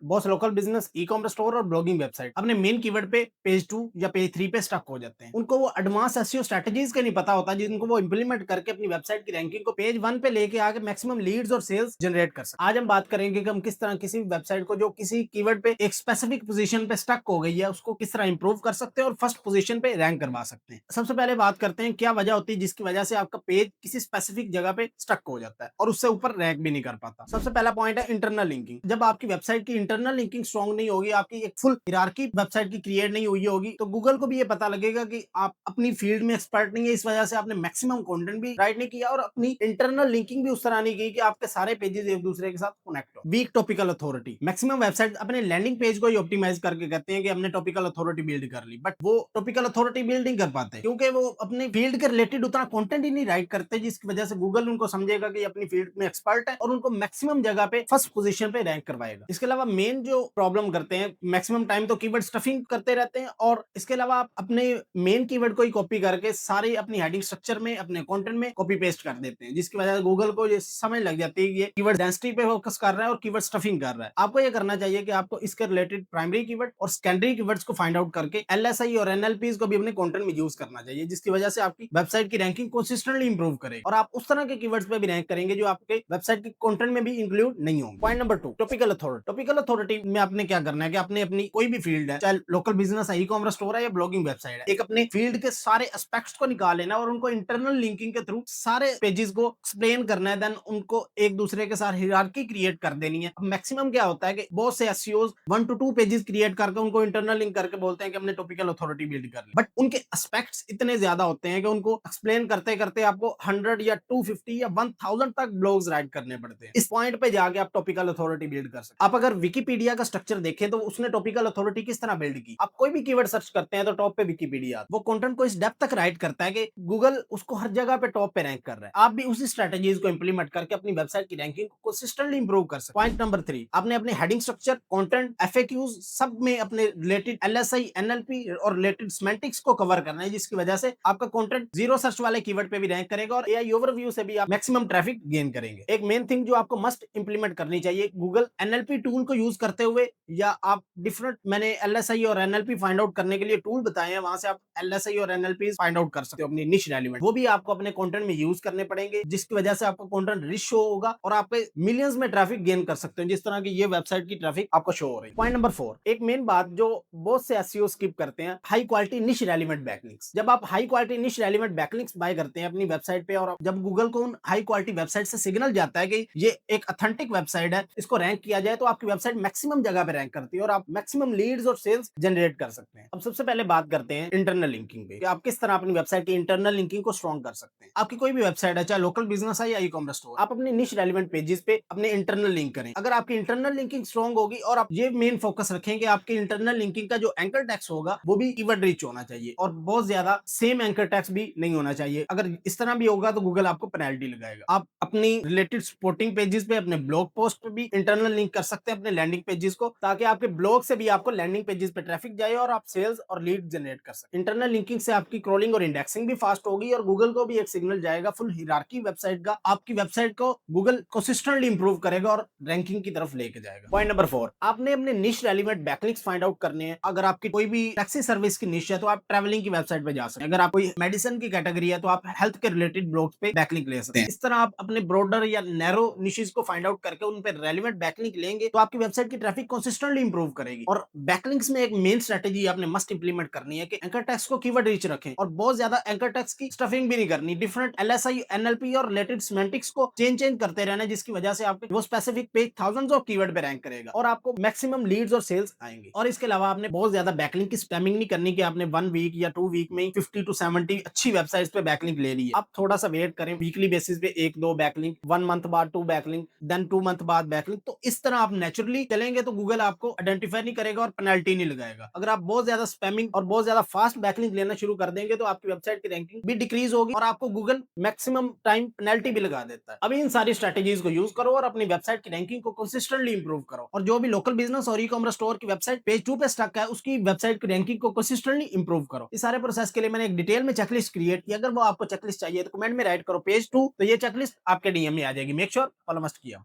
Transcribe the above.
बहुत से local business, e commerce store और ब्लॉगिंग वेबसाइट अपने मेन कीवर्ड पे पेज 2 या पेज 3 पे स्टक हो जाते हैं। उनको वो एडवांस एसईओ स्ट्रेटजीज का नहीं पता होता जिनको वो इंप्लीमेंट करके अपनी वेबसाइट की रैंकिंग को पेज 1 पे लेके आके मैक्सिमम लीड्स और सेल्स जनरेट कर सकते हैं। आज हम बात करेंगे कि हम किस तरह किसी वेबसाइट को जो किसी कीवर्ड पे एक स्पेसिफिक पोजीशन पे स्टक हो गई है उसको किस तरह इंप्रूव कर सकते हैं और फर्स्ट पोजीशन पे रैंक करवा सकते हैं। सबसे पहले बात करते हैं क्या वजह होती है जिसकी वजह से आपका पेज किसी स्पेसिफिक जगह पे स्टक हो जाता है और उससे ऊपर रैंक भी नहीं कर पाता। सबसे पहला पॉइंट है इंटरनल लिंकिंग। जब आपकी वेबसाइट की इंटरनल लिंकिंग स्ट्रांग नहीं होगी, आपकी एक फुल हिरार्की वेबसाइट की क्रिएट नहीं हुई होगी, तो गूगल को भी ये पता लगेगा कि आप अपनी फील्ड में एक्सपर्ट नहीं है। इस वजह से आपने मैक्सिमम कंटेंट भी राइट नहीं किया और अपनी इंटरनल लिंकिंग भी उस तरह नहीं की कि आपके सारे पेजेस एक दूसरे के साथ कनेक्ट हो। Weak topical authority. Maximum website अपने लैंडिंग पेज को ही ऑप्टिमाइज करके कहते हैं कि हमने टॉपिकल अथॉरिटी बिल्ड कर ली, बट वो टॉपिकल अथॉरिटी बिल्ड नहीं कर पाते क्योंकि वो अपने फील्ड के रिलेटेड उतना कंटेंट ही नहीं राइट करते, जिसकी वजह से गूगल उनको समझेगा कि अपनी फील्ड में एक्सपर्ट है और उनको मैक्सिमम जगह पे फर्स्ट पोजीशन पे रैंक करवाएगा। इसके अलावा मेन जो प्रॉब्लम करते हैं मैक्सिमम टाइम तो कीवर्ड स्टफिंग करते रहते हैं और इसके अलावा आप अपने मेन कीवर्ड को ही कॉपी करके सारी अपनी हेडिंग स्ट्रक्चर में अपने कंटेंट में कॉपी पेस्ट कर देते हैं, जिसकी वजह से गूगल को ये समझ लग जाती है कि ये कीवर्ड डेंसिटी पे फोकस कर रहा है और कीवर्ड स्टफिंग कर रहा है। आपको ये करना चाहिए कि आपको इसके रिलेटेड प्राइमरी कीवर्ड और सेकेंडरी कीवर्ड्स को फाइंड आउट करके एलएसआई और एनएलपी को भी अपने कंटेंट में यूज करना चाहिए, जिसकी वजह से आपकी वेबसाइट की रैंकिंग कंसिस्टेंटली इंप्रूव करेगी और आप उस तरह के कीवर्ड्स पे भी रैंक करेंगे जो आपके वेबसाइट के कंटेंट में भी इंक्लूड नहीं होंगे। Point number 2, topical authority. Topical authority में आपने क्या करना है कि आपने अपनी कोई भी फील्ड है, चाहे लोकल बिजनेस है, ई कॉमर्स स्टोर है या ब्लॉगिंग वेबसाइट है, एक अपने फील्ड के सारे एस्पेक्ट्स को निकाल लेना और उनको इंटरनल लिंकिंग के थ्रू सारे पेजेस को एक्सप्लेन करना है, देन उनको एक दूसरे के साथ हियरार्की क्रिएट कर देनी है। अब मैक्सिमम क्या होता है कि बहुत से एसईओज 1 to 2 पेजेस क्रिएट करके उनको इंटरनल लिंक करके बोलते हैं कि हमने टॉपिकल अथॉरिटी बिल्ड कर ली, बट उनके एस्पेक्ट्स इतने ज्यादा होते हैं कि उनको एक्सप्लेन करते करते आपको 100 या 250 या 1000 तक ब्लॉग्स राइट करने पड़ते हैं। इस पॉइंट पे जाके आप टॉपिकल अथॉरिटी बिल्ड कर सकते हैं। आप अगर विकिपीडिया का स्ट्रक्चर देखें तो उसने टॉपिकल अथॉरिटी किस तरह बिल्ड की। आप कोई भी कीवर्ड सर्च करते हैं तो टॉप पे विकिपीडिया, वो कंटेंट को इस डेप्थ तक राइट करता है कि गूगल उसको हर जगह पे टॉप पे रैंक कर रहा है। आप भी उसी स्ट्रेटजीज को इंप्लीमेंट करके अपनी वेबसाइट की रैंकिंग को कंसिस्टेंटली इंप्रूव कर सकते हैं। पॉइंट नंबर 3, आपने अपने हेडिंग स्ट्रक्चर, कंटेंट, एफएक्यूज सब में अपने रिलेटेड एलएसआई, एनएलपी और रिलेटेड सेमेंटिक्स को कवर करना है, जिसकी वजह से आपका कंटेंट जीरो सर्च वाले कीवर्ड पे भी रैंक करेगा और एआई ओवरव्यू से भी आप मैक्सिमम ट्रैफिक गेन करेंगे। एक मेन थिंग जो आपको मस्ट इंप्लीमेंट करनी चाहिए, गूगल एनएलपी टूल को यूज करते हुए या आप डिफरेंट, मैंने एलएसआई और एनएलपी फाइंड आउट करने के लिए टूल बताए हैं, वहां से आप एलएसआई और एनएलपी फाइंड आउट कर सकते हो अपनी निश रेलिवेंट। वो भी आपको अपने कंटेंट में यूज करने पड़ेंगे, जिसकी वजह से आपका कंटेंट रिच शो होगा और आपके मिलियंस में ट्रैफिक गेन कर सकते हो, जिस तरह की ये वेबसाइट की ट्रैफिक आपको शो हो रही है। पॉइंट नंबर 4, एक मेन बात जो बहुत से एसईओ स्किप करते हैं, हाई क्वालिटी निश रेलिवेंट बैकलिंक्स। जब आप हाई क्वालिटी निश रेलिवेंट बैकलिंक्स बाय करते हैं अपनी वेबसाइट पे और जब गूगल को उन हाई क्वालिटी वेबसाइट से सिग्नल जाता है कि ये एक ऑथेंटिक वेबसाइट है, इसको रैंक किया जाए, तो आपकी वेबसाइट मैक्सिमम जगह पे रैंक करती है और आप मैक्सिमम लीड्स और सेल्स जनरेट कर सकते हैं। अब सबसे पहले बात करते हैं इंटरनल लिंकिंग पे कि आप किस तरह अपनी वेबसाइट की इंटरनल लिंकिंग को स्ट्रॉन्ग कर सकते हैं। आपकी कोई भी वेबसाइट है, चाहे लोकल बिजनेस है या ई कॉमर्स स्टोर, आप अपने निश रेलिवेंट पेजेस पे अपने इंटरनल लिंक करें। अगर आपकी इंटरनल लिंकिंग स्ट्रॉन्ग होगी और आप ये मेन फोकस रखें कि आपकी इंटरनल लिंकिंग का जो एंकर टेक्स्ट होगा वो भी कीवर्ड रिच होना चाहिए और बहुत ज्यादा सेम एंकर टेक्स्ट भी नहीं होना चाहिए। अगर इस तरह भी होगा तो गूगल आपको पेनल्टी लगाएगा। आप अपनी रिलेटेड सपोर्टिंग पेजेस पे, अपने ब्लॉग पोस्ट पे भी इंटरनल लिंक कर सकते हैं अपने लैंडिंग पेजेस को, ताकि आपके ब्लॉग से भी आपको लैंडिंग पेजेस पे ट्रैफिक जाए और आप सेल्स और लीड जनरेट कर सकते हैं। इंटरनल लिंकिंग से आपकी क्रॉलिंग और इंडेक्सिंग भी फास्ट होगी और गूगल को भी एक सिग्नल जाएगा फुल हिरार्की वेबसाइट का। आपकी वेबसाइट को गूगल कंसिस्टेंटली इंप्रूव करेगा और रैंकिंग की तरफ लेके जाएगा। पॉइंट नंबर 4, आपने अपने निश रेलिवेंट बैकलिंक्स फाइंड आउट करने हैं। अगर आपकी कोई भी टैक्सी सर्विस की निश है तो आप ट्रैवलिंग की वेबसाइट पे जा सकते हैं। अगर आप कोई मेडिसिन की कैटेगरी है तो आप हेल्थ के रिलेटेड ब्लॉग्स पे बैकलिंक ले सकते हैं। इस तरह आप अपने ब्रॉडर या नैरो निशेस को फाइंड आउट करके उन पे रेलेवेंट बैकलिंक लेंगे तो आपकी वेबसाइट की ट्रैफिक कंसिस्टेंटली इंप्रूव करेगी। और बैकलिंक्स में एक मेन स्ट्रेटजी आपने मस्ट इंप्लीमेंट करनी है कि एंकर टेक्स्ट को कीवर्ड रिच रखें और बहुत ज्यादा एंकर टेक्स्ट की स्टफिंग भी नहीं करनी। डिफरेंट एलएसआई, एनएलपी और रिलेटेड सेमेंटिक्स को चेंज करते रहना, जिसकी वजह से आपके वो specific page thousands of keyword पे रैंक करेगा और आपको मैक्सिमम लीड्स और सेल्स आएंगे। और इसके अलावा आपने बहुत ज्यादा बैकलिंक की स्पैमिंग नहीं करनी कि आपने 1 वीक या 2 वीक में 50 to 70 अच्छी वेबसाइट्स पे बैकलिंक ले ली है। आप थोड़ा सा वेट करें, वीकली बेसिस पे 1-2 बैकलिंक, 1 मंथ बाद 2 बैकलिंक, देन 2 मंथ बाद बैकलिंक। तो इस तरह आप नेचुरली चलेंगे तो गूगल आपको आइडेंटिफाई नहीं करेगा और पेनल्टी नहीं लगाएगा। अगर आप बहुत ज्यादा स्पैमिंग और बहुत ज्यादा फास्ट बैकलिंक लेना शुरू कर देंगे तो आपकी वेबसाइट की रैंकिंग भी डिक्रीज होगी और आपको गूगल मैक्सिमम टाइम पेनल्टी भी लगा देता है। अभी इन सारी स्ट्रेटजीज को यूज करो और अपनी वेबसाइट की रैंकिंग को कंसिस्टेंटली इंप्रूव करो। और जो भी लोकल बिजनेस और ई कॉमर्स स्टोर की वेबसाइट पेज 2 पे स्टक है उसकी वेबसाइट की रैंकिंग को कंसिस्टेंटली इंप्रूव करो। इस सारे प्रोसेस के लिए मैंने एक डिटेल में चेकलिस्ट क्रिएट की। अगर वो आपको चेकलिस्ट चाहिए तो कमेंट में राइट करो पेज 2, तो ये चेकलिस्ट आपके डीएम में आ जाएगी। मेक श्योर फॉलो मस्ट किया।